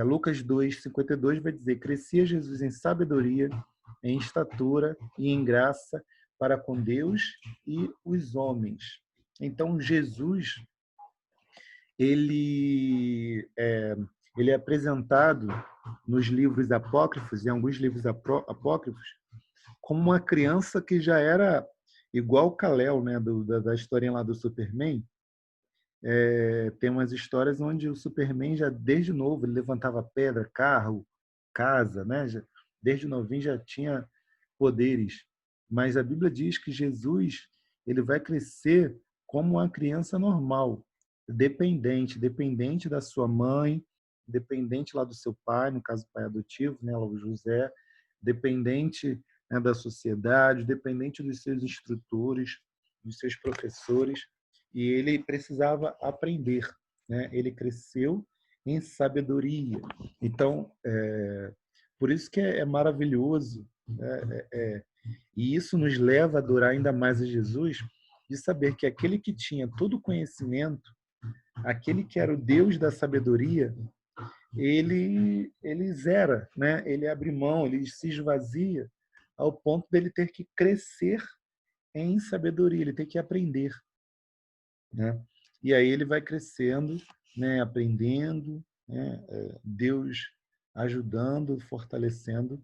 Lucas 2:52 vai dizer: crescia Jesus em sabedoria, em estatura e em graça para com Deus e os homens. Então, Jesus, ele é apresentado nos livros apócrifos, em alguns livros apócrifos, como uma criança que já era igual o Kal-El, né, da historinha lá do Superman. Tem umas histórias onde o Superman já desde novo ele levantava pedra, carro, casa, né? Desde novinho já tinha poderes. Mas a Bíblia diz que Jesus ele vai crescer como uma criança normal, dependente da sua mãe, dependente lá do seu pai, no caso o pai adotivo, né, o José, dependente, né, da sociedade, dependente dos seus instrutores, dos seus professores, e ele precisava aprender, né? Ele cresceu em sabedoria. Então, por isso que é maravilhoso, né? E isso nos leva a adorar ainda mais a Jesus, de saber que aquele que tinha todo o conhecimento, aquele que era o Deus da sabedoria, ele zera, né? Ele abre mão, ele se esvazia ao ponto dele ter que crescer em sabedoria, ele tem que aprender, né? E aí ele vai crescendo, né? Aprendendo, né? Deus ajudando, fortalecendo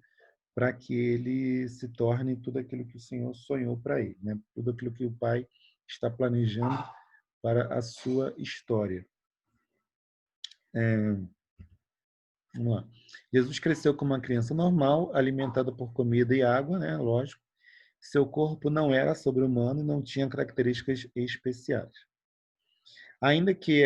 para que ele se torne tudo aquilo que o Senhor sonhou para ele, né? Tudo aquilo que o Pai está planejando para a sua história. Vamos lá. Jesus cresceu como uma criança normal, alimentada por comida e água, né? Lógico. Seu corpo não era sobre-humano e não tinha características especiais. Ainda que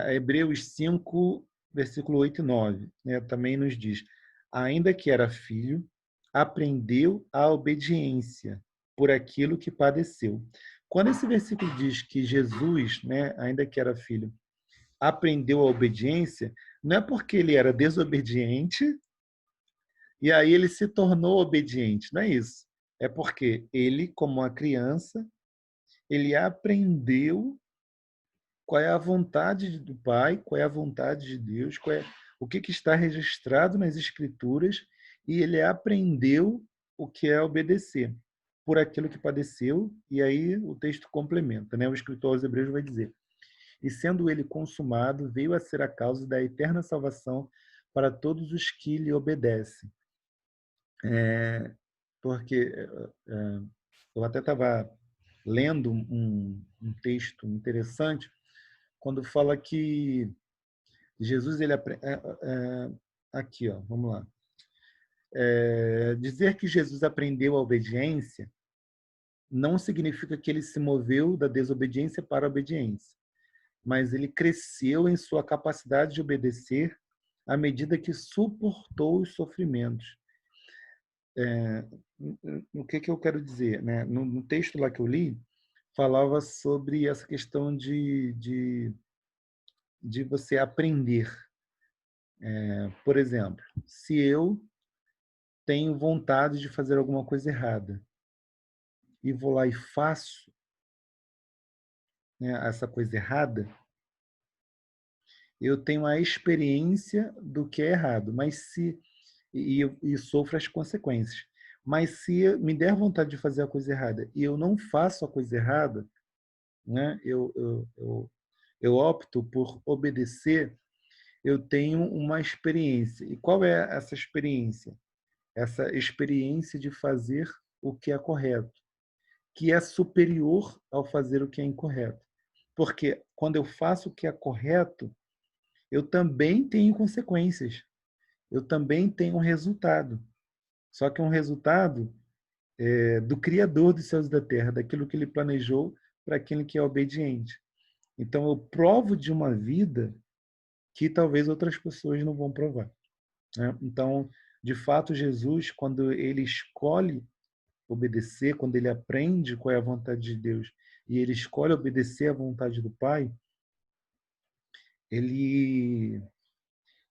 Hebreus 5, versículo 8 e 9, né, também nos diz: ainda que era filho, aprendeu a obediência por aquilo que padeceu. Quando esse versículo diz que Jesus, né, ainda que era filho, aprendeu a obediência, não é porque ele era desobediente e aí ele se tornou obediente, não é isso. É porque ele, como uma criança, ele aprendeu qual é a vontade do Pai, qual é a vontade de Deus, o que está registrado nas Escrituras, e ele aprendeu o que é obedecer por aquilo que padeceu, e aí o texto complementa, né? O escritor aos Hebreus vai dizer: e sendo ele consumado, veio a ser a causa da eterna salvação para todos os que lhe obedecem. Porque eu até estava lendo um texto interessante quando fala que Jesus ele aqui, ó, vamos lá. Dizer que Jesus aprendeu a obediência não significa que ele se moveu da desobediência para a obediência, mas ele cresceu em sua capacidade de obedecer à medida que suportou os sofrimentos. O que eu quero dizer, né? No texto lá que eu li, falava sobre essa questão de você aprender. Por exemplo, se eu tenho vontade de fazer alguma coisa errada e vou lá e faço, né, essa coisa errada, eu tenho a experiência do que é errado, mas e sofro as consequências. Mas se me der vontade de fazer a coisa errada e eu não faço a coisa errada, né, eu opto por obedecer, eu tenho uma experiência. E qual é essa experiência? Essa experiência de fazer o que é correto, que é superior ao fazer o que é incorreto. Porque quando eu faço o que é correto, eu também tenho consequências, eu também tenho um resultado. Só que é um resultado do Criador dos céus e da terra, daquilo que ele planejou para aquele que é obediente. Então, eu provo de uma vida que talvez outras pessoas não vão provar, né? Então, de fato, Jesus, quando ele escolhe obedecer, quando ele aprende qual é a vontade de Deus e ele escolhe obedecer à vontade do Pai, ele,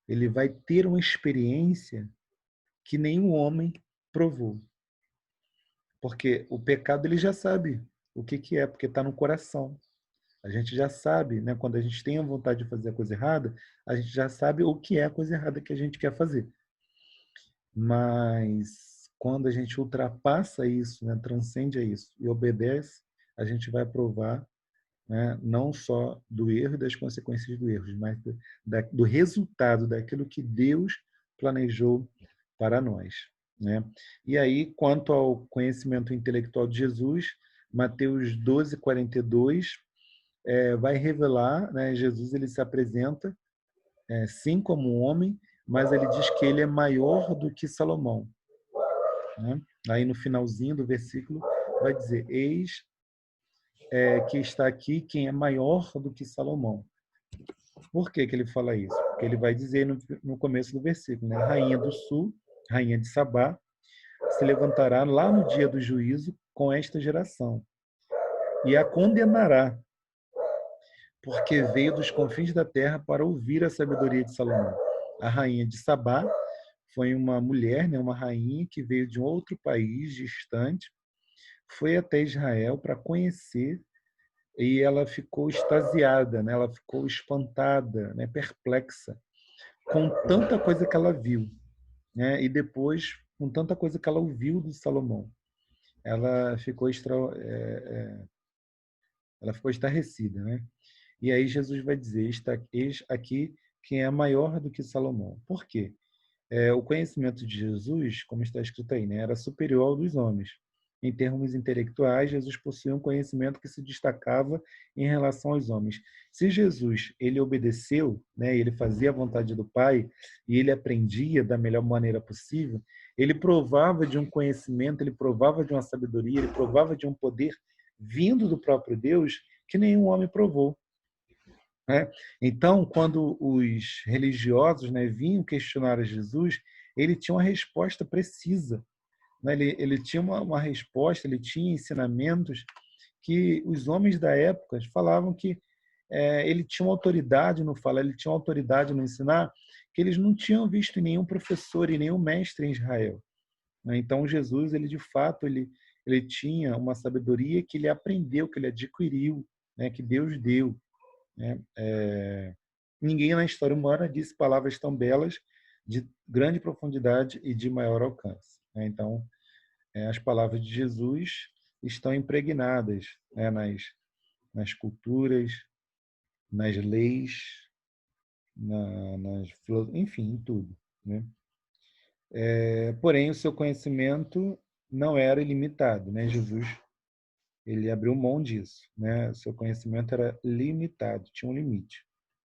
ele vai ter uma experiência que nenhum homem provou. Porque o pecado ele já sabe o que é, porque está no coração. A gente já sabe, né? Quando a gente tem a vontade de fazer a coisa errada, a gente já sabe o que é a coisa errada que a gente quer fazer. Mas quando a gente ultrapassa isso, né? Transcende a isso e obedece, a gente vai provar, né? Não só do erro e das consequências do erro, mas do resultado daquilo que Deus planejou para nós, né? E aí, quanto ao conhecimento intelectual de Jesus, Mateus 12:42 vai revelar, né? Jesus ele se apresenta, sim, como um homem, mas ele diz que ele é maior do que Salomão, né? Aí no finalzinho do versículo vai dizer: eis que está aqui quem é maior do que Salomão. Por que que ele fala isso? Porque ele vai dizer no começo do versículo, né? A rainha do sul, rainha de Sabá, se levantará lá no dia do juízo com esta geração e a condenará, porque veio dos confins da terra para ouvir a sabedoria de Salomão. A rainha de Sabá foi uma mulher, né, uma rainha que veio de um outro país distante, foi até Israel para conhecer e ela ficou extasiada, né? Ela ficou espantada, né? Perplexa com tanta coisa que ela viu, né? E depois com tanta coisa que ela ouviu de Salomão. Ela ficou ela ficou estarrecida, né? E aí Jesus vai dizer: eis aqui quem é maior do que Salomão. Por quê? O conhecimento de Jesus, como está escrito aí, né, era superior ao dos homens. Em termos intelectuais, Jesus possuía um conhecimento que se destacava em relação aos homens. Se Jesus ele obedeceu, né, ele fazia a vontade do Pai e ele aprendia da melhor maneira possível, ele provava de um conhecimento, ele provava de uma sabedoria, ele provava de um poder vindo do próprio Deus que nenhum homem provou, né? Então, quando os religiosos, né, vinham questionar a Jesus, ele tinha uma resposta precisa, né? Ele tinha uma resposta, ele tinha ensinamentos que os homens da época falavam que ele tinha uma autoridade no falar, ele tinha uma autoridade no ensinar, que eles não tinham visto em nenhum professor e nenhum mestre em Israel, né? Então, Jesus, ele de fato, ele tinha uma sabedoria que ele aprendeu, que ele adquiriu, né, que Deus deu, né? Ninguém na história humana disse palavras tão belas, de grande profundidade e de maior alcance, né? Então, as palavras de Jesus estão impregnadas, né, nas culturas, nas leis, enfim, em tudo, né? Porém, o seu conhecimento não era ilimitado, né? Jesus ele abriu mão disso, né? O seu conhecimento era limitado, tinha um limite.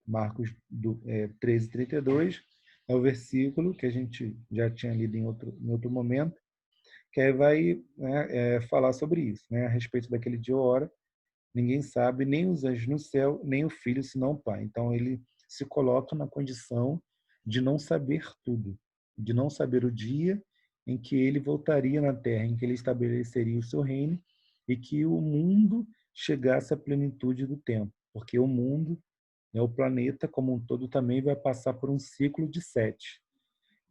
Marcos 13:32 é o versículo que a gente já tinha lido em outro momento, que aí vai, né, falar sobre isso, né? A respeito daquele dia ou hora, ninguém sabe, nem os anjos no céu, nem o Filho, senão o Pai. Então, ele se coloca na condição de não saber tudo, de não saber o dia em que ele voltaria na Terra, em que ele estabeleceria o seu reino e que o mundo chegasse à plenitude do tempo, porque o mundo, né, o planeta como um todo também vai passar por um ciclo de 7.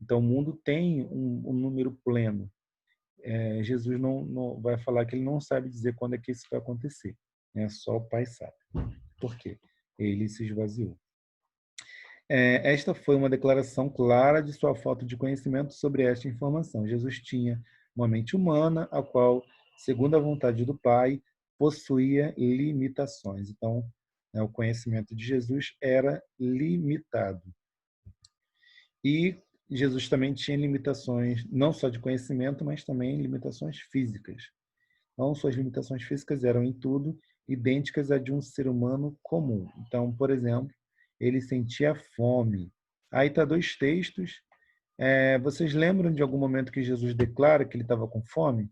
Então, o mundo tem um número pleno. Jesus não vai falar que ele não sabe dizer quando é que isso vai acontecer, né? Só o Pai sabe. Por quê? Ele se esvaziou. Esta foi uma declaração clara de sua falta de conhecimento sobre esta informação. Jesus tinha uma mente humana, a qual, segundo a vontade do Pai, possuía limitações. Então, né, o conhecimento de Jesus era limitado. E Jesus também tinha limitações, não só de conhecimento, mas também limitações físicas. Então, suas limitações físicas eram em tudo idênticas à de um ser humano comum. Então, por exemplo, ele sentia fome. Aí está dois textos. Vocês lembram de algum momento que Jesus declara que ele estava com fome?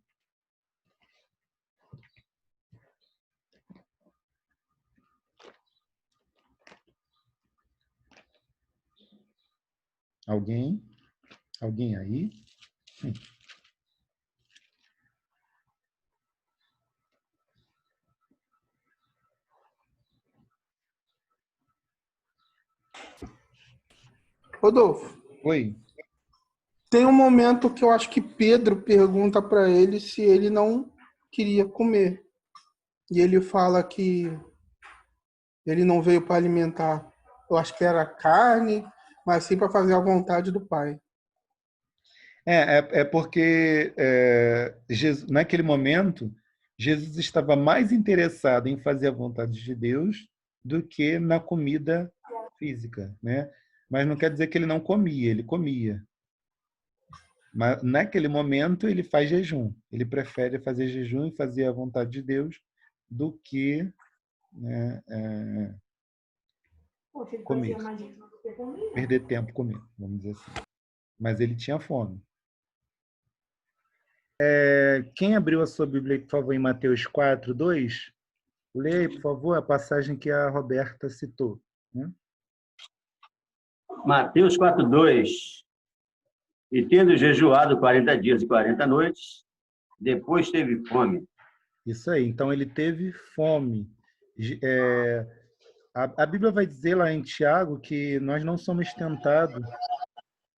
Alguém? Alguém aí? Rodolfo, Oi? tem um momento que eu acho que Pedro pergunta para ele se ele não queria comer. E ele fala que Ele não veio para alimentar, eu acho que era carne, mas sim para fazer a vontade do Pai. É porque Jesus, naquele momento, Jesus estava mais interessado em fazer a vontade de Deus do que na comida física, né? Mas não quer dizer que ele não comia, ele comia. Mas naquele momento ele faz jejum. Ele prefere fazer jejum e fazer a vontade de Deus do que, né, comer, perder tempo comendo, vamos dizer assim. Mas ele tinha fome. Quem abriu a sua Bíblia, por favor, em Mateus 4:2? Leia aí, por favor, a passagem que a Roberta citou, né? Mateus 4:2. E tendo jejuado 40 dias e 40 noites, depois teve fome. Isso aí. Então, ele teve fome. A Bíblia vai dizer lá em Tiago que nós não somos tentados,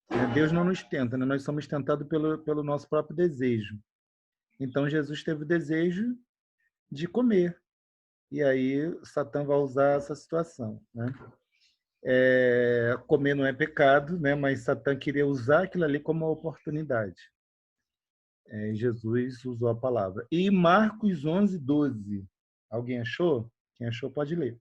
né? Deus não nos tenta, né? Nós somos tentados pelo nosso próprio desejo. Então, Jesus teve o desejo de comer. E aí, Satã vai usar essa situação, né? Comer não é pecado, né? Mas Satã queria usar aquilo ali como uma oportunidade. Jesus usou a palavra. E Marcos 11:12. Alguém achou? Quem achou pode ler.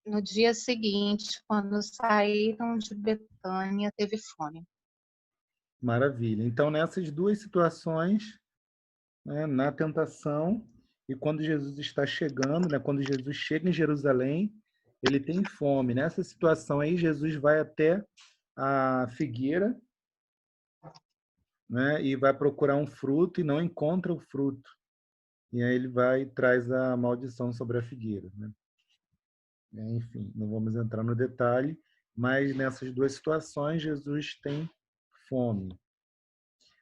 No dia seguinte, quando saíram de Betânia, teve fome. Maravilha. Então, nessas duas situações, né, na tentação e quando Jesus está chegando, né, quando Jesus chega em Jerusalém, ele tem fome. Nessa situação aí, Jesus vai até a figueira, né, e vai procurar um fruto e não encontra o fruto. E aí ele vai e traz a maldição sobre a figueira, né? Enfim, não vamos entrar no detalhe, mas nessas duas situações, Jesus tem fome.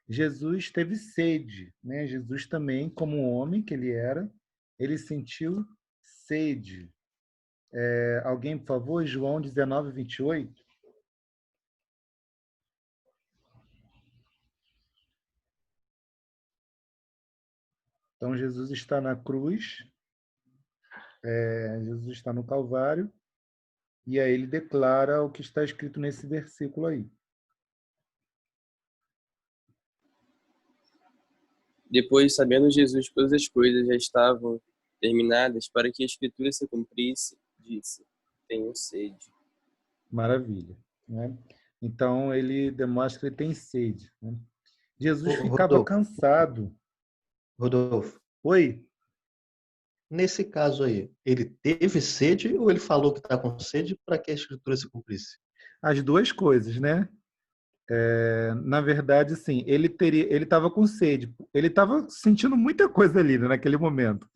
Jesus teve sede, né? Jesus também, como um homem que ele era, ele sentiu sede. Alguém, por favor, João 19:28. Então, Jesus está na cruz, Jesus está no Calvário, e aí ele declara o que está escrito nesse versículo aí. Depois, sabendo Jesus que todas as coisas já estavam terminadas para que a Escritura se cumprisse, disse: tenho sede. Maravilha, né? Então, ele demonstra que ele tem sede, né? Jesus ficava cansado. Rodolfo, Oi? nesse caso aí, ele teve sede ou ele falou que está com sede para que a escritura se cumprisse? As duas coisas, né? Na verdade, sim, ele estava com sede. Ele estava sentindo muita coisa ali, né, naquele momento.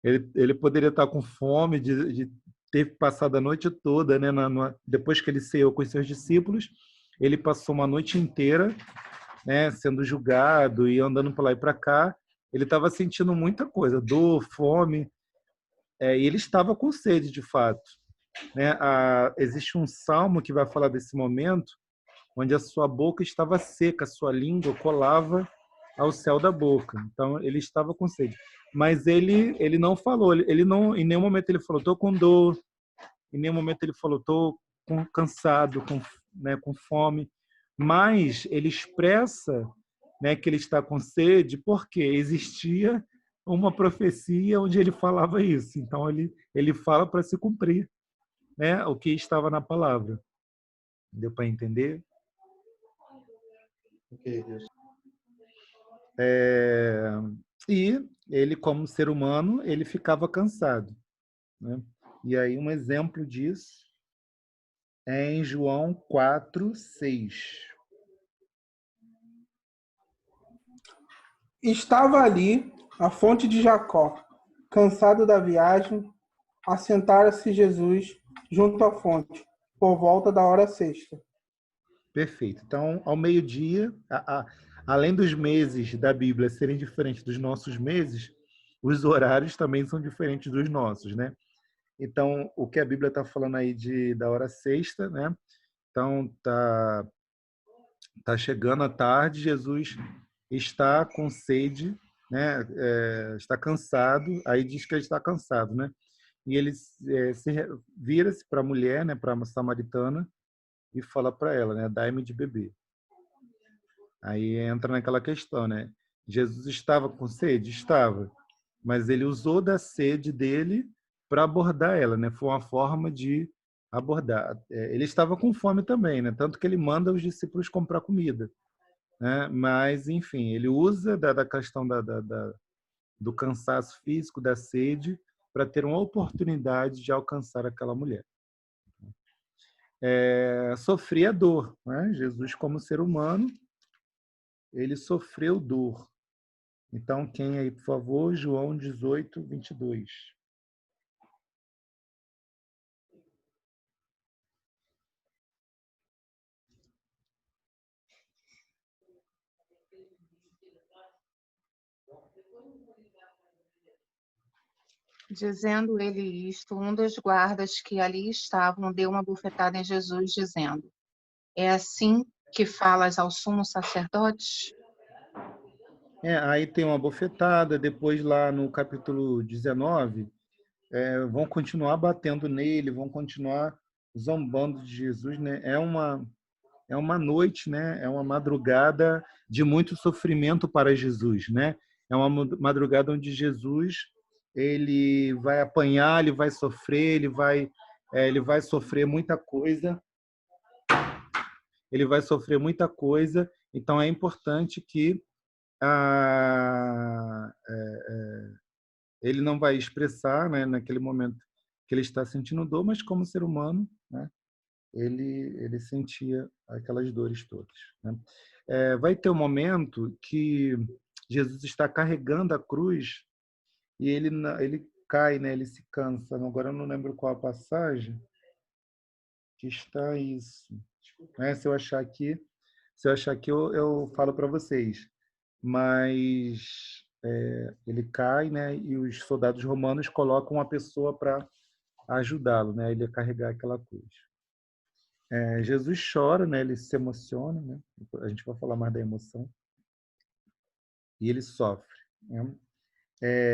Ele poderia estar com fome de ter passado a noite toda, né? Depois que ele ceou com os seus discípulos, ele passou uma noite inteira, né, sendo julgado e andando para lá e para cá. Ele estava sentindo muita coisa, dor, fome, e ele estava com sede, de fato, né? Existe um salmo que vai falar desse momento, onde a sua boca estava seca, a sua língua colava ao céu da boca. Então, ele estava com sede. Mas ele não falou, ele não, em nenhum momento ele falou, estou com dor, em nenhum momento ele falou, estou cansado, né, com fome. Mas ele expressa, né, que ele está com sede porque existia uma profecia onde ele falava isso. Então, ele fala para se cumprir, né, o que estava na palavra. Deu para entender? Okay, Deus. E ele, como ser humano, ele ficava cansado, né? E aí um exemplo disso é em João 4:6. Estava ali a fonte de Jacó. Cansado da viagem, assentara-se Jesus junto à fonte, por volta da hora sexta. Perfeito. Então, ao meio-dia, além dos meses da Bíblia serem diferentes dos nossos meses, os horários também são diferentes dos nossos, né? Então, o que a Bíblia está falando aí da hora sexta, né? Então, tá chegando a tarde, Jesus está com sede, né? Está cansado, aí diz que ele está cansado, né? E ele vira-se para a mulher, né? Para a samaritana, e fala para ela, né? Dai-me de beber. Aí entra naquela questão, né? Jesus estava com sede? Estava. Mas ele usou da sede dele para abordar ela, né? Foi uma forma de abordar. Ele estava com fome também, né? Tanto que ele manda os discípulos comprar comida, né? Mas, enfim, ele usa da questão do cansaço físico, da sede, para ter uma oportunidade de alcançar aquela mulher. Sofria dor, né? Jesus, como ser humano, ele sofreu dor. Então, quem aí, por favor? João 18, 22. Dizendo ele isto, um dos guardas que ali estavam deu uma bofetada em Jesus, dizendo: É assim que falas ao sumo sacerdote? Aí tem uma bofetada, depois lá no capítulo 19, vão continuar batendo nele, vão continuar zombando de Jesus, né? É uma noite, né? É uma madrugada de muito sofrimento para Jesus, né? É uma madrugada onde Jesus ele vai apanhar, ele vai sofrer, ele vai sofrer muita coisa, ele vai sofrer muita coisa. Então é importante que ele não vai expressar, né, naquele momento que ele está sentindo dor, mas como ser humano, né, ele sentia aquelas dores todas, né? Vai ter um momento que Jesus está carregando a cruz e ele cai, né, ele se cansa. Agora eu não lembro qual a passagem que está isso, né? Se eu achar aqui eu falo para vocês. Mas ele cai, né, e os soldados romanos colocam uma pessoa para ajudá-lo, né, ele a carregar aquela cruz. Jesus chora, né, ele se emociona, né, a gente vai falar mais da emoção, e ele sofre, né?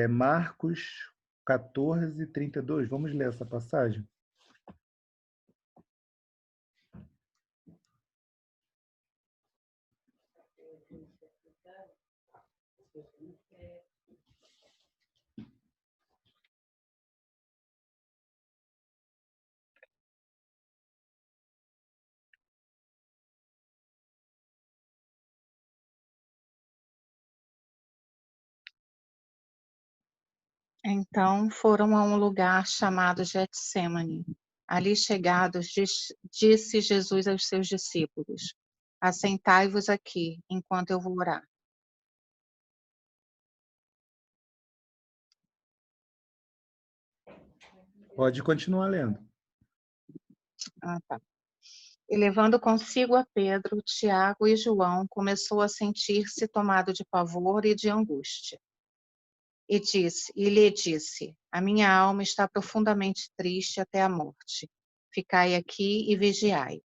Marcos 14, 32, vamos ler essa passagem? Então foram a um lugar chamado Getsêmani. Ali chegados, disse Jesus aos seus discípulos: Assentai-vos aqui, enquanto eu vou orar. Pode continuar lendo. Tá. E levando consigo a Pedro, Tiago e João, começou a sentir-se tomado de pavor e de angústia. E lhe disse: A minha alma está profundamente triste até a morte. Ficai aqui e vigiai.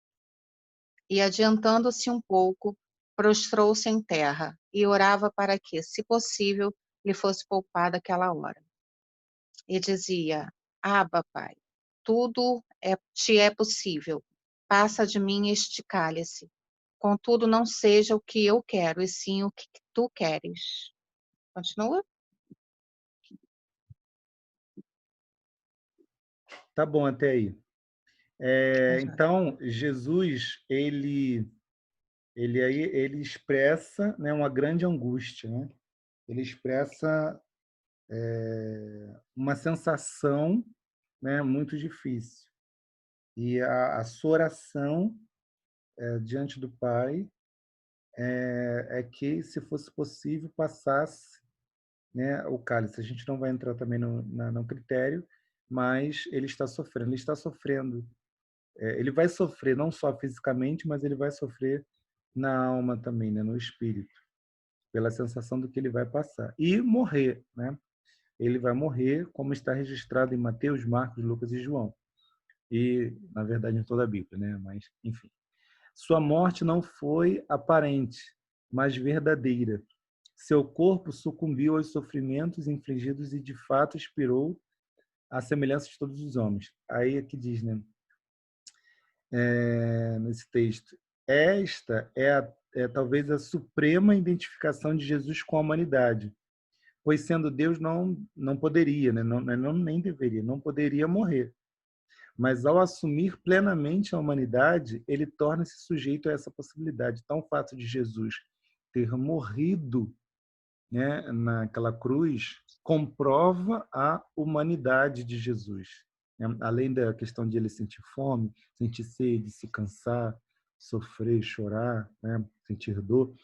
E adiantando-se um pouco, prostrou-se em terra e orava para que, se possível, lhe fosse poupada aquela hora. E dizia: Abba, Pai, tudo te é possível. Passa de mim este cálice. Contudo, não seja o que eu quero, e sim o que tu queres. Continua? Tá bom até aí. Então, Jesus, ele expressa, né, uma grande angústia, né? Ele expressa uma sensação, né, muito difícil. E a sua oração diante do Pai é que, se fosse possível, passasse, né, o cálice. A gente não vai entrar também no critério, mas ele está sofrendo. Ele está sofrendo. Ele vai sofrer não só fisicamente, mas ele vai sofrer na alma também, né, no espírito, pela sensação do que ele vai passar. E morrer, né? ele vai morrer, como está registrado em Mateus, Marcos, Lucas e João. E, na verdade, em toda a Bíblia, né? Mas, enfim. Sua morte não foi aparente, mas verdadeira. Seu corpo sucumbiu aos sofrimentos infligidos e, de fato, expirou à semelhança de todos os homens. Aí é que diz, né? Nesse texto, esta é talvez a suprema identificação de Jesus com a humanidade, pois sendo Deus não poderia, né? não nem deveria, não poderia morrer. Mas ao assumir plenamente a humanidade, ele torna-se sujeito a essa possibilidade. Então, o fato de Jesus ter morrido, né, naquela cruz comprova a humanidade de Jesus. Além da questão de ele sentir fome, sentir sede, se cansar, sofrer, chorar, né, sentir dor,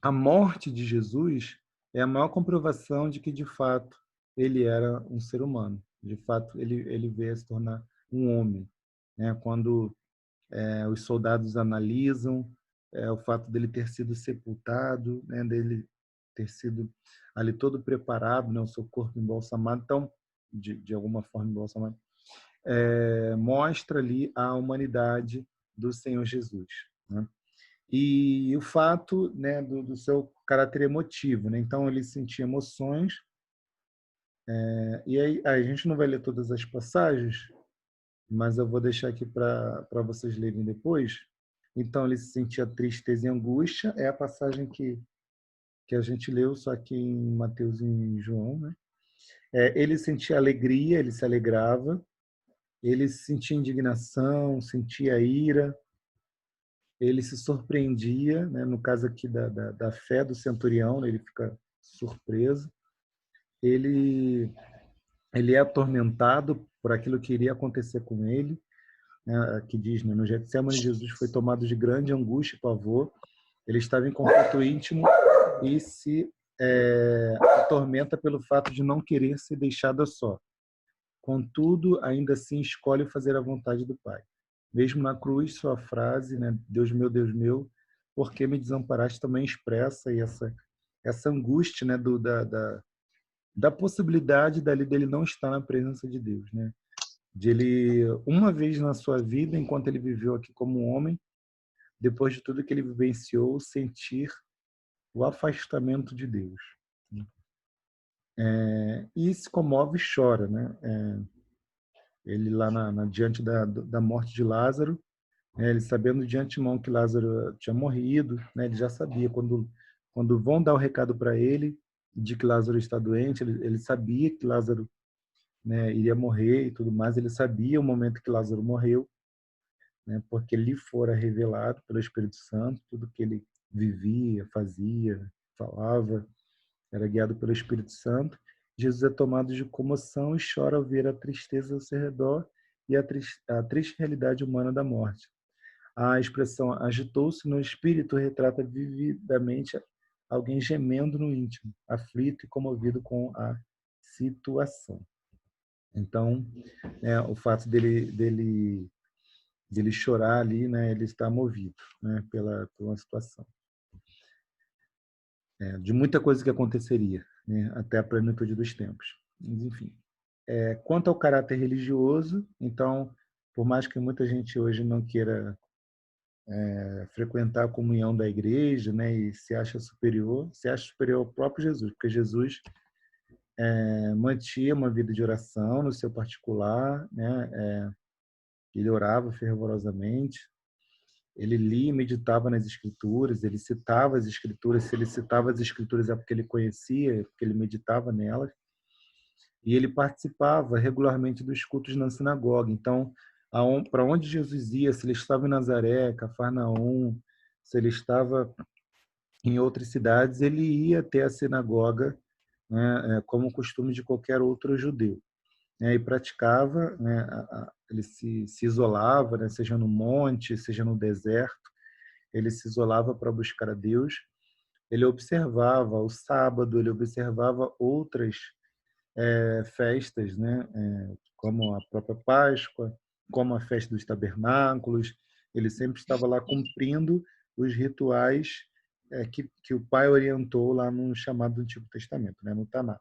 a morte de Jesus é a maior comprovação de que, de fato, ele era um ser humano. De fato, ele veio a se tornar um homem. Né? Quando os soldados analisam o fato dele ter sido sepultado, né? Dele ter sido ali todo preparado, né? O seu corpo embalsamado, então, de alguma forma embalsamado, mostra ali a humanidade do Senhor Jesus. Né? E o fato, né, do seu caráter emotivo, né? Então ele sentia emoções, e aí a gente não vai ler todas as passagens, mas eu vou deixar aqui para vocês lerem depois. Então ele sentia tristeza e angústia, é a passagem que a gente leu, só que em Mateus e em João, né? Ele sentia alegria, ele se alegrava, ele sentia indignação, sentia ira, ele se surpreendia, né? No caso aqui da fé do centurião, né? Ele fica surpreso, ele é atormentado por aquilo que iria acontecer com ele, né? Que diz, né? No Getsemane, Jesus foi tomado de grande angústia e pavor, ele estava em conflito íntimo e se atormenta pelo fato de não querer ser deixado a só. Contudo, ainda assim escolhe fazer a vontade do Pai. Mesmo na cruz, sua frase, né, Deus meu, por que me desamparaste, também expressa essa angústia, né, da possibilidade dele não estar na presença de Deus, né? De ele, uma vez na sua vida, enquanto ele viveu aqui como um homem, depois de tudo que ele vivenciou, sentir o afastamento de Deus. E se comove e chora, né? Ele lá diante da morte de Lázaro, ele sabendo de antemão que Lázaro tinha morrido, né? Ele já sabia quando vão dar o recado para ele de que Lázaro está doente, ele sabia que Lázaro, né, iria morrer e tudo mais. Ele sabia o momento que Lázaro morreu, né? Porque lhe fora revelado pelo Espírito Santo tudo que ele vivia, fazia, falava, era guiado pelo Espírito Santo. Jesus é tomado de comoção e chora ao ver a tristeza ao seu redor e a triste realidade humana da morte. A expressão agitou-se no espírito retrata vividamente alguém gemendo no íntimo, aflito e comovido com a situação. Então, o fato dele chorar ali, né, ele está movido, né, pela situação. De muita coisa que aconteceria, né, até a plenitude dos tempos. Mas, enfim. Quanto ao caráter religioso, então, por mais que muita gente hoje não queira frequentar a comunhão da igreja, né, e se acha superior ao próprio Jesus, porque Jesus mantinha uma vida de oração no seu particular, né, ele orava fervorosamente, ele lia e meditava nas escrituras, ele citava as escrituras, se ele citava as escrituras é porque ele conhecia, é porque ele meditava nelas, e ele participava regularmente dos cultos na sinagoga. Então, para onde Jesus ia, se ele estava em Nazaré, Cafarnaum, se ele estava em outras cidades, ele ia até a sinagoga, né, como o costume de qualquer outro judeu, né, e praticava, né, ele se isolava, né, seja no monte, seja no deserto, ele se isolava para buscar a Deus. Ele observava o sábado, ele observava outras festas, né, como a própria Páscoa, como a festa dos tabernáculos. Ele sempre estava lá cumprindo os rituais que o pai orientou lá no chamado do Antigo Testamento, né, no Taná.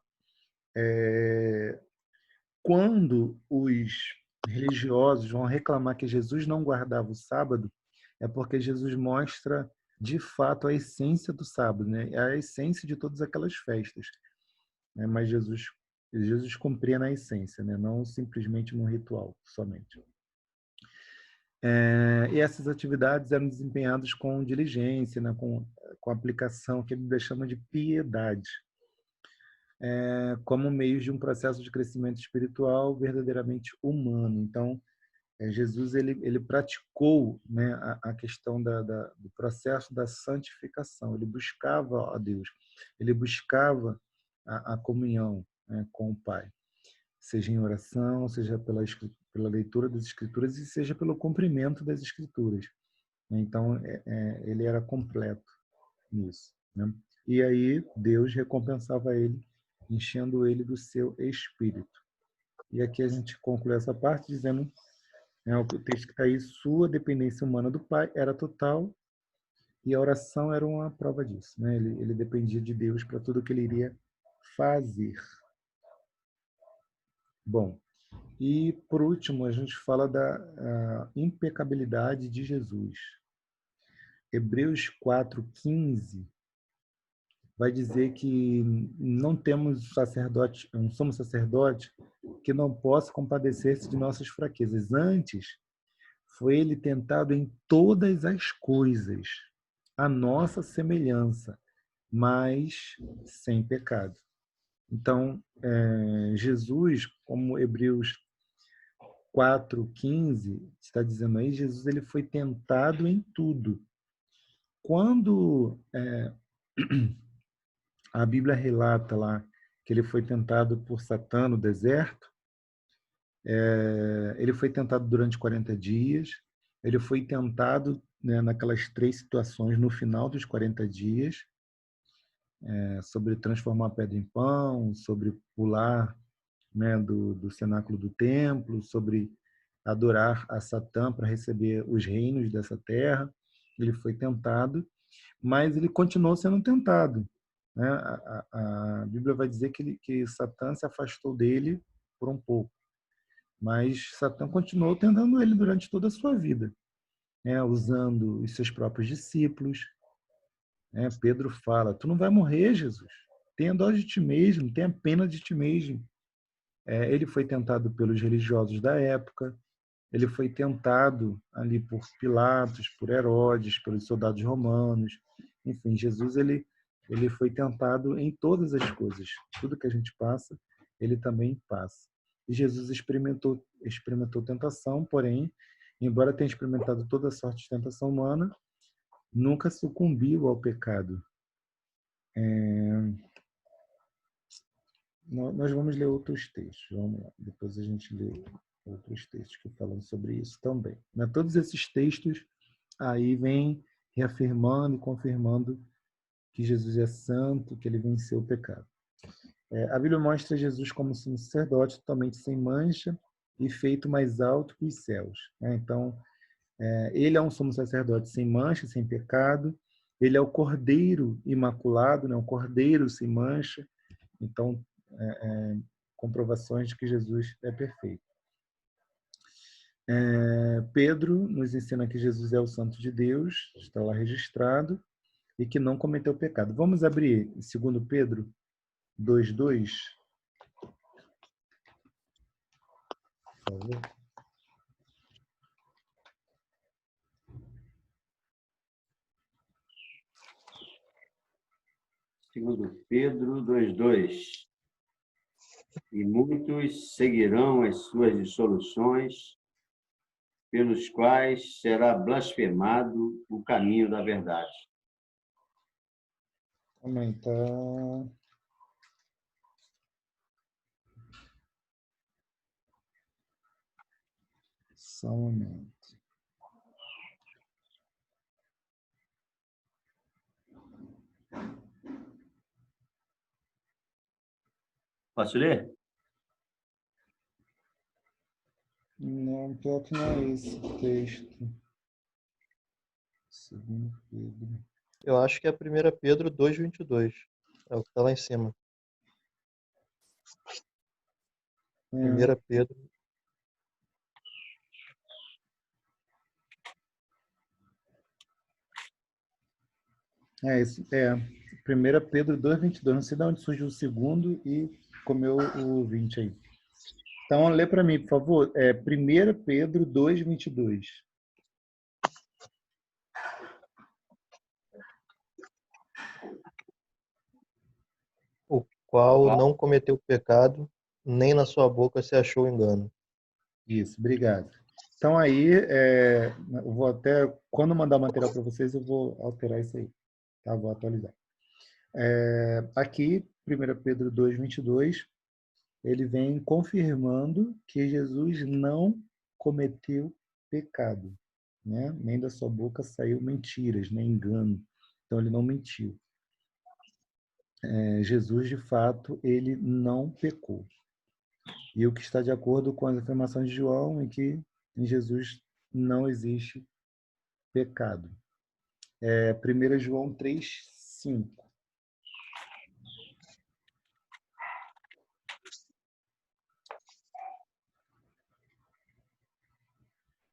Quando os religiosos vão reclamar que Jesus não guardava o sábado, é porque Jesus mostra de fato a essência do sábado, né? A essência de todas aquelas festas, né? Mas Jesus cumpria na essência, né? Não simplesmente no ritual somente. E essas atividades eram desempenhadas com diligência, né? Com aplicação, que a Bíblia chama de piedade, como meio de um processo de crescimento espiritual verdadeiramente humano. Então, Jesus ele praticou, né, a questão do processo da santificação. Ele buscava a Deus, ele buscava a comunhão, né, com o Pai, seja em oração, seja pela leitura das Escrituras e seja pelo cumprimento das Escrituras. Então, ele era completo nisso, né? E aí Deus recompensava ele, enchendo ele do seu Espírito. E aqui a gente conclui essa parte dizendo, o texto que está aí, sua dependência humana do Pai era total e a oração era uma prova disso, né? Ele dependia de Deus para tudo que ele iria fazer. Bom, e por último a gente fala da impecabilidade de Jesus. Hebreus 4:15 vai dizer que não temos sacerdote, um sumo sacerdote que não possa compadecer-se de nossas fraquezas. Antes, foi ele tentado em todas as coisas, a nossa semelhança, mas sem pecado. Então, Jesus, como Hebreus 4:15 está dizendo aí, Jesus ele foi tentado em tudo. Quando a Bíblia relata lá que ele foi tentado por Satã no deserto, ele foi tentado durante 40 dias, ele foi tentado, né, naquelas 3 situações no final dos 40 dias, sobre transformar a pedra em pão, sobre pular, né, do cenáculo do templo, sobre adorar a Satã para receber os reinos dessa terra. Ele foi tentado, mas ele continuou sendo tentado, né? A Bíblia vai dizer que Satã se afastou dele por um pouco, mas Satã continuou tentando ele durante toda a sua vida, né? Usando os seus próprios discípulos, né? Pedro fala: tu não vai morrer, Jesus. Tenha dó de ti mesmo, tenha pena de ti mesmo. Ele foi tentado pelos religiosos da época, ele foi tentado ali por Pilatos, por Herodes, pelos soldados romanos. Enfim, Jesus ele foi tentado em todas as coisas. Tudo que a gente passa, ele também passa. E Jesus experimentou tentação, porém, embora tenha experimentado toda sorte de tentação humana, nunca sucumbiu ao pecado. Nós vamos ler outros textos. Vamos lá. Depois a gente lê outros textos que falam sobre isso também. Todos esses textos aí vêm reafirmando e confirmando que Jesus é santo, que ele venceu o pecado. A Bíblia mostra Jesus como sumo sacerdote, totalmente sem mancha e feito mais alto que os céus. Então, ele é um sumo sacerdote sem mancha, sem pecado. Ele é o Cordeiro imaculado, né? O Cordeiro sem mancha. Então, comprovações de que Jesus é perfeito. Pedro nos ensina que Jesus é o Santo de Deus, está lá registrado, e que não cometeu pecado. Vamos abrir 2 Pedro 2:2. Por favor. Segundo Pedro 2:2. E muitos seguirão as suas dissoluções, pelos quais será blasfemado o caminho da verdade. Aumenta. Só um momento. Posso ler? Não, pior que não é esse texto. 2 Pedro. Eu acho que é 1 Pedro 2:22. É o que está lá em cima. 1 Pedro. Isso. 1 Pedro 2:22. Não sei de onde surgiu o segundo e comeu o 20 aí. Então, lê para mim, por favor. 1 Pedro 2:22. O qual não cometeu pecado, nem na sua boca se achou engano. Isso, obrigado. Então, aí, eu vou até, quando mandar o material para vocês, eu vou alterar isso aí. Tá? Vou atualizar. Aqui, 1 Pedro 2:22, ele vem confirmando que Jesus não cometeu pecado, né? Nem da sua boca saiu mentiras, nem engano. Então, ele não mentiu. Jesus, de fato, ele não pecou. E o que está de acordo com as afirmações de João é que em Jesus não existe pecado. 1 João 3:5.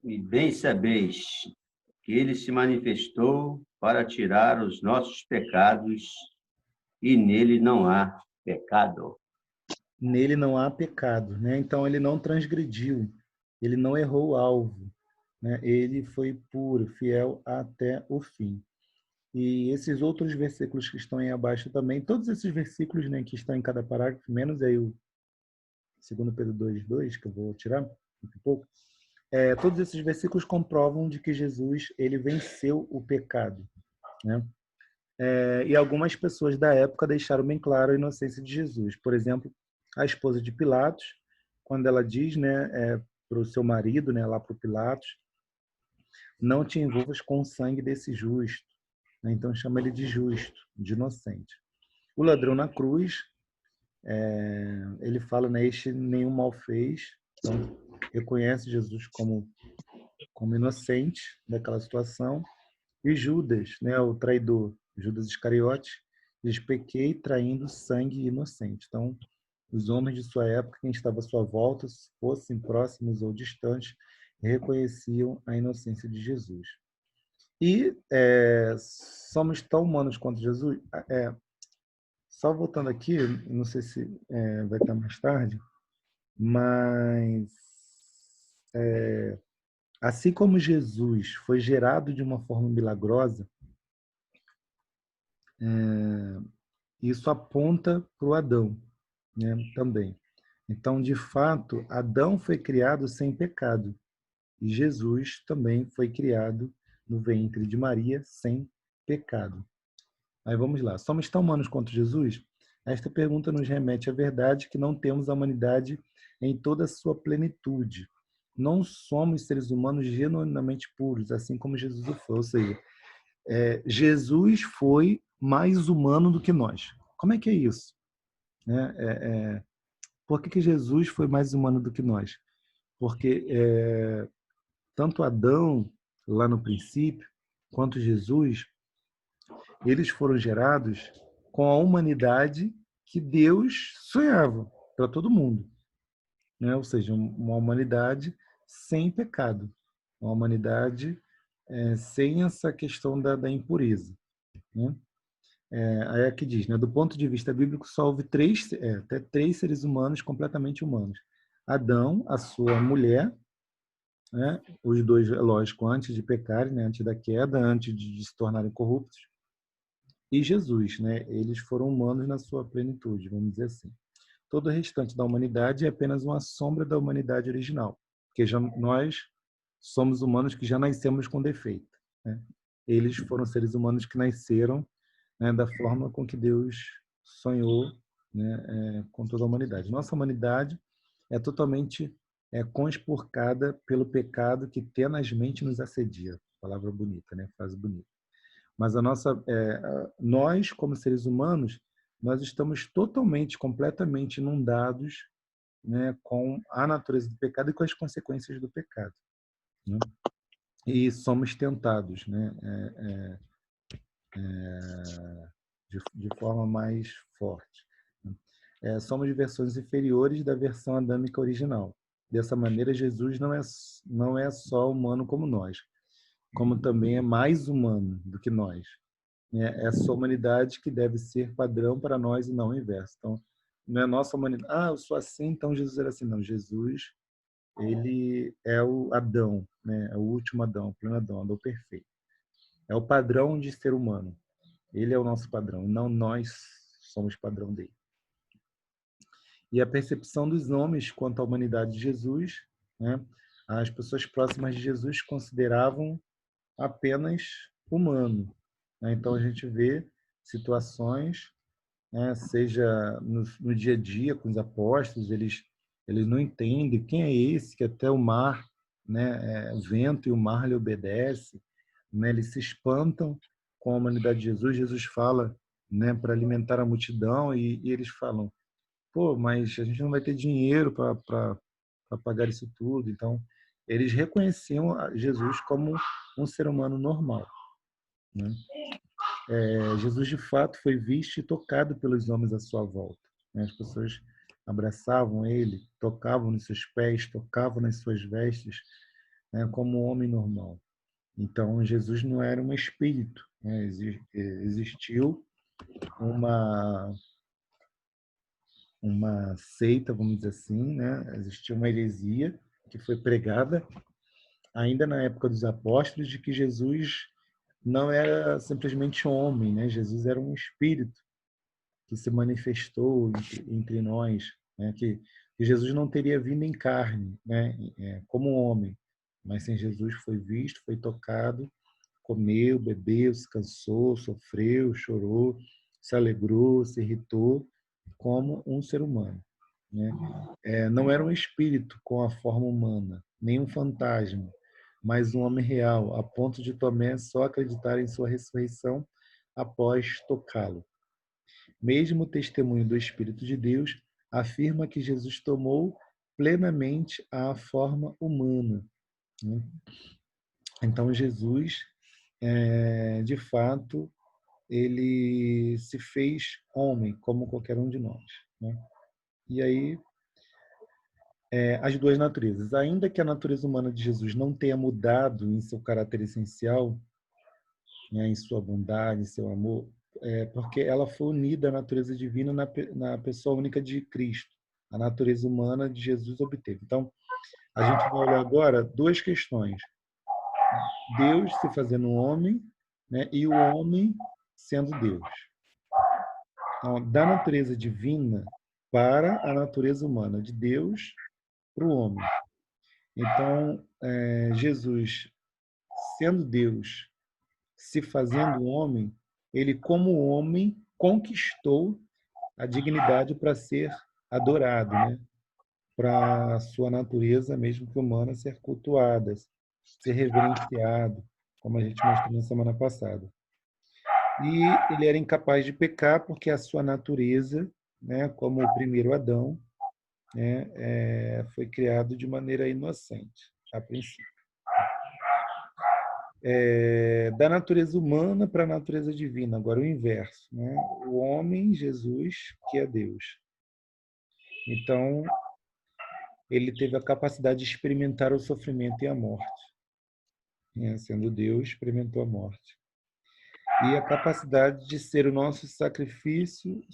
E bem sabeis que ele se manifestou para tirar os nossos pecados, e nele não há pecado. Nele não há pecado, né? Então ele não transgrediu, ele não errou o alvo, né? Ele foi puro, fiel até o fim. E esses outros versículos que estão aí abaixo também, todos esses versículos, né, que estão em cada parágrafo, menos aí o 2 Pedro 2:2, que eu vou tirar um pouco, todos esses versículos comprovam de que Jesus ele venceu o pecado, né? E algumas pessoas da época deixaram bem claro a inocência de Jesus. Por exemplo, a esposa de Pilatos, quando ela diz, né, para o seu marido, né, lá para o Pilatos, não te envolvas com o sangue desse justo. Né? Então chama ele de justo, de inocente. O ladrão na cruz, ele fala, né, este nenhum mal fez. Então reconhece Jesus como inocente daquela situação. E Judas, né, o traidor, Judas Iscariotes, diz: pequei traindo sangue inocente. Então, os homens de sua época, quem estava à sua volta, fossem próximos ou distantes, reconheciam a inocência de Jesus. E somos tão humanos quanto Jesus. Só voltando aqui, não sei se vai estar mais tarde, mas assim como Jesus foi gerado de uma forma milagrosa, isso aponta para o Adão, né, também. Então, de fato, Adão foi criado sem pecado. E Jesus também foi criado no ventre de Maria sem pecado. Aí vamos lá. Somos tão humanos quanto Jesus? Esta pergunta nos remete à verdade que não temos a humanidade em toda a sua plenitude. Não somos seres humanos genuinamente puros, assim como Jesus o foi. Ou seja, Jesus foi mais humano do que nós. Como é que é isso? Por que Jesus foi mais humano do que nós? Porque tanto Adão, lá no princípio, quanto Jesus, eles foram gerados com a humanidade que Deus sonhava para todo mundo, né? Ou seja, uma humanidade sem pecado, uma humanidade sem essa questão da impureza, né? Aí aqui diz, né? Do ponto de vista bíblico, só houve até três seres humanos completamente humanos: Adão, a sua mulher, né? Os dois, lógico, antes de pecarem, né? Antes da queda, antes de se tornarem corruptos, e Jesus, né? Eles foram humanos na sua plenitude, vamos dizer assim. Todo o restante da humanidade é apenas uma sombra da humanidade original, porque nós somos humanos que já nascemos com defeito, né? Eles foram seres humanos que nasceram, né, da forma com que Deus sonhou, né, com toda a humanidade. Nossa humanidade é totalmente conspurcada pelo pecado que tenazmente nos assedia. Palavra bonita, né? Frase bonita. Mas nós, como seres humanos, nós estamos totalmente, completamente inundados, né, com a natureza do pecado e com as consequências do pecado, né? E somos tentados, né, de forma mais forte. Somos versões inferiores da versão adâmica original. Dessa maneira, Jesus não é só humano como nós, como também é mais humano do que nós. É essa humanidade que deve ser padrão para nós e não o inverso. Então, não é nossa humanidade. Ah, eu sou assim, então Jesus era assim. Não, Jesus, ele é o Adão, né? É o último Adão, o pleno Adão, Adão perfeito. É o padrão de ser humano. Ele é o nosso padrão, não nós somos padrão dele. E a percepção dos homens quanto à humanidade de Jesus, né? As pessoas próximas de Jesus consideravam apenas humano, né? Então a gente vê situações, né? Seja no dia a dia com os apóstolos, eles não entendem quem é esse que até o mar, né? O vento e o mar lhe obedecem, né? Eles se espantam com a humanidade de Jesus. Jesus fala, né? Para alimentar a multidão e eles falam: pô, mas a gente não vai ter dinheiro para pagar isso tudo. Então, eles reconheciam Jesus como um ser humano normal, né? Jesus, de fato, foi visto e tocado pelos homens à sua volta, né? As pessoas abraçavam ele, tocavam nos seus pés, tocavam nas suas vestes, né? Como um homem normal. Então, Jesus não era um espírito, né? Existiu uma seita, vamos dizer assim, né? Existia uma heresia que foi pregada ainda na época dos apóstolos de que Jesus não era simplesmente um homem, né? Jesus era um espírito que se manifestou entre nós, né? Que Jesus não teria vindo em carne, né? Como um homem, mas sem Jesus foi visto, foi tocado, comeu, bebeu, se cansou, sofreu, chorou, se alegrou, se irritou, como um ser humano, né? Não era um espírito com a forma humana, nem um fantasma, mas um homem real, a ponto de Tomé só acreditar em sua ressurreição após tocá-lo. Mesmo o testemunho do Espírito de Deus afirma que Jesus tomou plenamente a forma humana, né? Então, Jesus, de fato, ele se fez homem, como qualquer um de nós, né? E aí, as duas naturezas. Ainda que a natureza humana de Jesus não tenha mudado em seu caráter essencial, né, em sua bondade, em seu amor, porque ela foi unida à natureza divina na pessoa única de Cristo. A natureza humana de Jesus obteve. Então, a gente vai olhar agora duas questões. Deus se fazendo homem, né, e o homem sendo Deus. Então, da natureza divina para a natureza humana, de Deus para o homem. Então, Jesus, sendo Deus, se fazendo homem, ele, como homem, conquistou a dignidade para ser adorado, né? Para a sua natureza, mesmo que humana, ser cultuada, ser reverenciado, como a gente mostrou na semana passada. E ele era incapaz de pecar porque a sua natureza, né, como o primeiro Adão, né, foi criado de maneira inocente, a princípio. Da natureza humana para a natureza divina, agora o inverso, né? O homem, Jesus, que é Deus. Então, ele teve a capacidade de experimentar o sofrimento e a morte, né? Sendo Deus, experimentou a morte. E a capacidade de ser o nosso sacrifício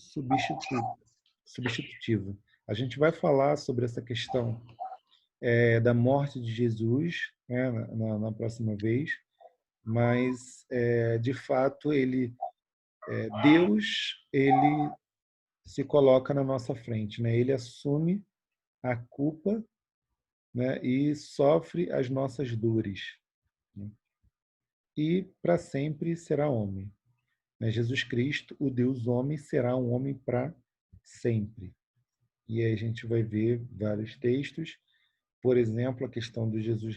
substitutivo. A gente vai falar sobre essa questão da morte de Jesus, né, na próxima vez, mas de fato Deus, ele se coloca na nossa frente, né? Ele assume a culpa, né, e sofre as nossas dores, né? E para sempre será homem, né? Jesus Cristo, o Deus homem, será um homem para sempre. E aí a gente vai ver vários textos, por exemplo, a questão do Jesus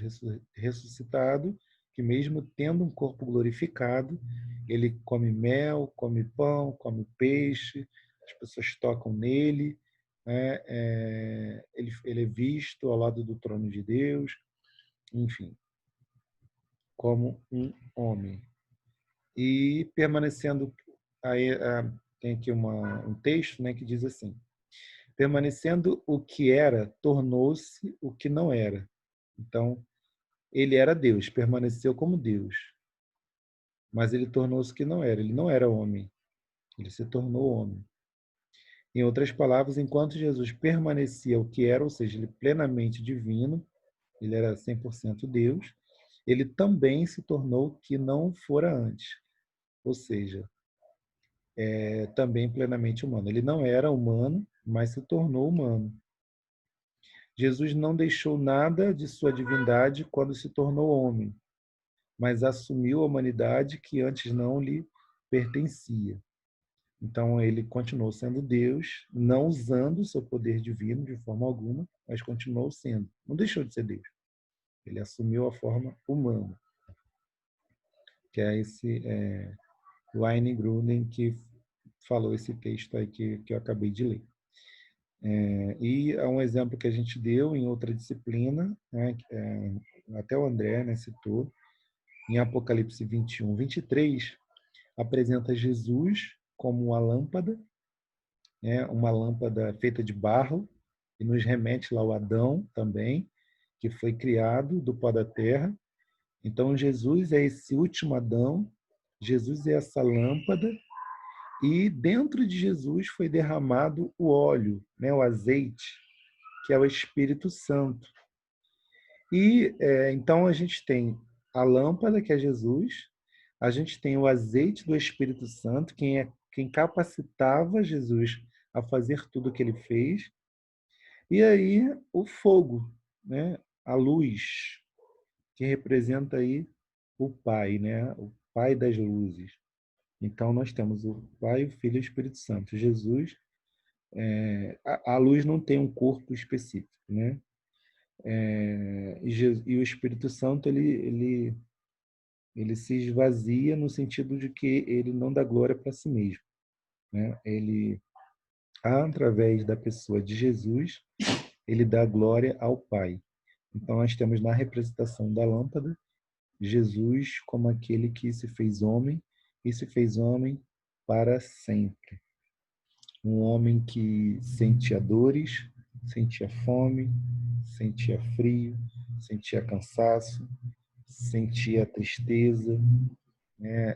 ressuscitado, que mesmo tendo um corpo glorificado, ele come mel, come pão, come peixe, as pessoas tocam nele, né? Ele é visto ao lado do trono de Deus, enfim, como um homem. E permanecendo Aí tem aqui um texto, né, que diz assim: permanecendo o que era, tornou-se o que não era. Então, ele era Deus, permaneceu como Deus, mas ele tornou-se o que não era. Ele não era homem, ele se tornou homem. Em outras palavras, enquanto Jesus permanecia o que era, ou seja, ele plenamente divino, ele era 100% Deus, ele também se tornou o que não fora antes, ou seja, também plenamente humano. Ele não era humano, mas se tornou humano. Jesus não deixou nada de sua divindade quando se tornou homem, mas assumiu a humanidade que antes não lhe pertencia. Então, ele continuou sendo Deus, não usando o seu poder divino de forma alguma, mas continuou sendo. Não deixou de ser Deus. Ele assumiu a forma humana, que é esse Wayne Grudem que falou esse texto aí que eu acabei de ler. E é um exemplo que a gente deu em outra disciplina, né, até o André, né, citou, em Apocalipse 21, 23, apresenta Jesus como uma lâmpada, né, uma lâmpada feita de barro, e nos remete lá ao Adão também, que foi criado do pó da terra. Então, Jesus é esse último Adão, Jesus é essa lâmpada, e dentro de Jesus foi derramado o óleo, né, o azeite, que é o Espírito Santo. E então a gente tem a lâmpada, que é Jesus, a gente tem o azeite do Espírito Santo, quem capacitava Jesus a fazer tudo o que ele fez, e aí o fogo, né, a luz, que representa aí o Pai, né, o Pai das luzes. Então nós temos o Pai, o Filho e o Espírito Santo. Jesus, a luz não tem um corpo específico, né? E o Espírito Santo ele se esvazia no sentido de que ele não dá glória para si mesmo, né? Ele, através da pessoa de Jesus, ele dá glória ao Pai. Então nós temos na representação da lâmpada Jesus como aquele que se fez homem e se fez homem para sempre. Um homem que sentia dores, sentia fome, sentia frio, sentia cansaço, sentia tristeza, né?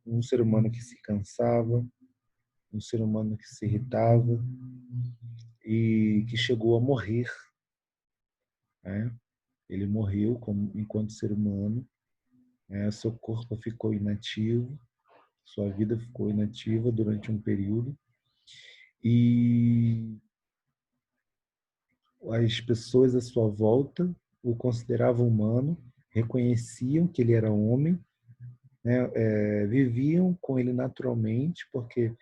Um ser humano que se cansava, um ser humano que se irritava e que chegou a morrer, né? Ele morreu enquanto ser humano, né? Seu corpo ficou inativo, sua vida ficou inativa durante um período e as pessoas à sua volta o consideravam humano, reconheciam que ele era homem, né? Viviam com ele naturalmente, porque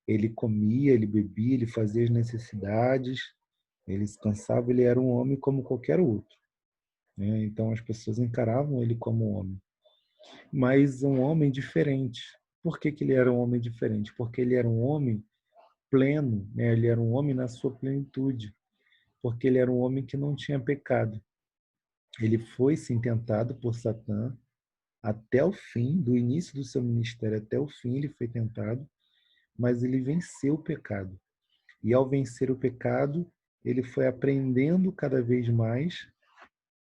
ele comia, ele bebia, ele fazia as necessidades, ele se cansava, ele era um homem como qualquer outro, né? Então as pessoas encaravam ele como um homem, mas um homem diferente. Por que que ele era um homem diferente? Porque ele era um homem pleno, né? Ele era um homem na sua plenitude, porque ele era um homem que não tinha pecado. Ele foi sim tentado por Satã até o fim, do início do seu ministério até o fim ele foi tentado, mas ele venceu o pecado. E ao vencer o pecado, ele foi aprendendo cada vez mais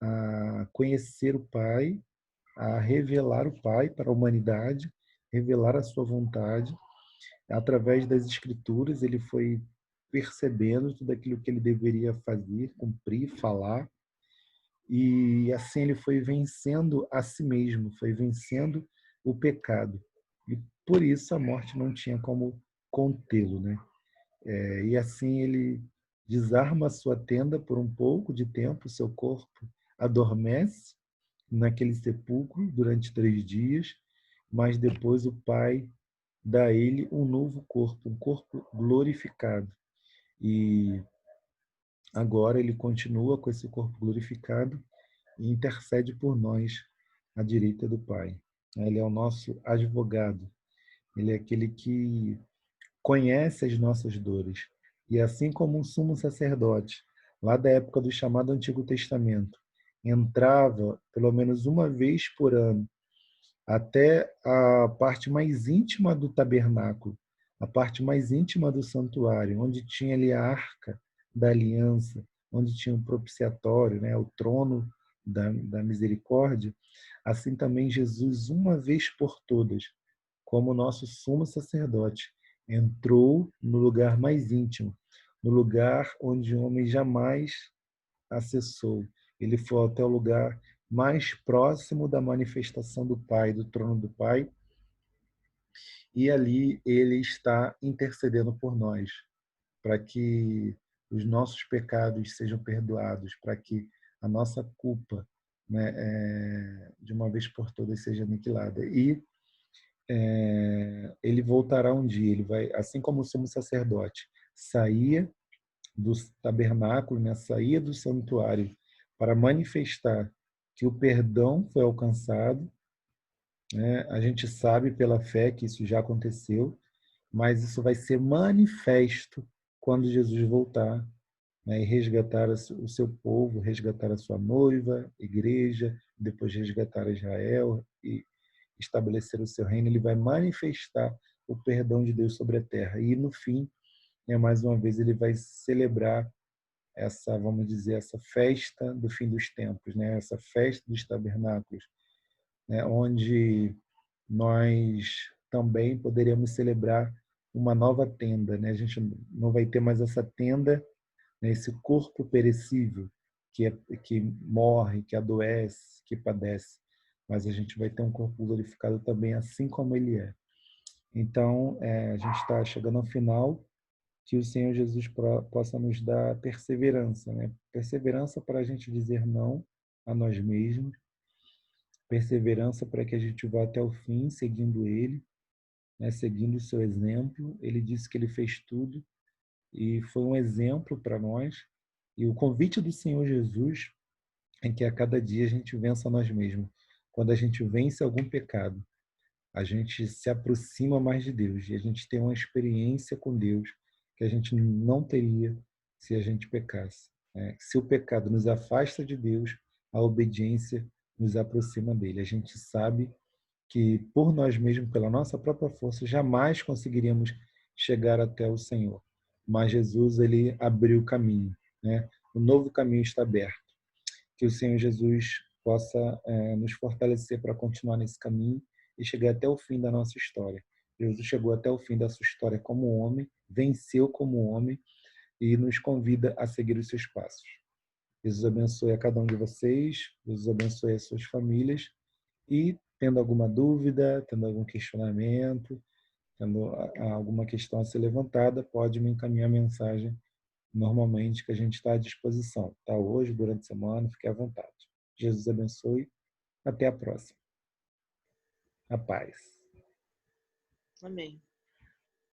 a conhecer o Pai, a revelar o Pai para a humanidade, revelar a sua vontade. Através das Escrituras, ele foi percebendo tudo aquilo que ele deveria fazer, cumprir, falar. E assim ele foi vencendo a si mesmo, foi vencendo o pecado. E por isso a morte não tinha como contê-lo, né? E assim ele desarma a sua tenda por um pouco de tempo, seu corpo adormece naquele sepulcro durante 3 dias, mas depois o Pai dá a ele um novo corpo, um corpo glorificado. E agora ele continua com esse corpo glorificado e intercede por nós à direita do Pai. Ele é o nosso advogado. Ele é aquele que conhece as nossas dores. E assim como um sumo sacerdote, lá da época do chamado Antigo Testamento, entrava pelo menos uma vez por ano até a parte mais íntima do tabernáculo, a parte mais íntima do santuário, onde tinha ali a arca da aliança, onde tinha o propiciatório, né, o trono da misericórdia. Assim também Jesus, uma vez por todas, como nosso sumo sacerdote, entrou no lugar mais íntimo, no lugar onde o homem jamais acessou. Ele foi até o lugar mais próximo da manifestação do Pai, do trono do Pai, e ali ele está intercedendo por nós, para que os nossos pecados sejam perdoados, para que a nossa culpa, né, de uma vez por todas seja aniquilada. E ele voltará um dia, ele vai, assim como o sumo sacerdote saía do tabernáculo, né, saía do santuário para manifestar que o perdão foi alcançado, né? A gente sabe pela fé que isso já aconteceu, mas isso vai ser manifesto quando Jesus voltar, né, e resgatar o seu povo, resgatar a sua noiva, igreja, depois resgatar Israel e estabelecer o seu reino. Ele vai manifestar o perdão de Deus sobre a terra. E no fim, né, mais uma vez, ele vai celebrar essa, vamos dizer, essa festa do fim dos tempos, né? Essa festa dos tabernáculos, né? Onde nós também poderíamos celebrar uma nova tenda, né? A gente não vai ter mais essa tenda, né? Esse corpo perecível que morre, que adoece, que padece, mas a gente vai ter um corpo glorificado também, assim como ele é. Então, a gente está chegando ao final, que o Senhor Jesus possa nos dar perseverança, né? Perseverança para a gente dizer não a nós mesmos, perseverança para que a gente vá até o fim seguindo Ele, né? Seguindo o seu exemplo. Ele disse que Ele fez tudo e foi um exemplo para nós. E o convite do Senhor Jesus é que a cada dia a gente vença a nós mesmos. Quando a gente vence algum pecado, a gente se aproxima mais de Deus e a gente tem uma experiência com Deus que a gente não teria se a gente pecasse, né? Se o pecado nos afasta de Deus, a obediência nos aproxima dele. A gente sabe que por nós mesmos, pela nossa própria força, jamais conseguiríamos chegar até o Senhor. Mas Jesus, ele abriu o caminho, né? O novo caminho está aberto. Que o Senhor Jesus possa nos fortalecer para continuar nesse caminho e chegar até o fim da nossa história. Jesus chegou até o fim da sua história como homem, venceu como homem e nos convida a seguir os seus passos. Jesus abençoe a cada um de vocês, Jesus abençoe as suas famílias e, tendo alguma dúvida, tendo algum questionamento, tendo alguma questão a ser levantada, pode me encaminhar mensagem normalmente, que a gente está à disposição. Tá? Hoje, durante a semana, fique à vontade. Jesus abençoe. Até a próxima. A paz. Amém.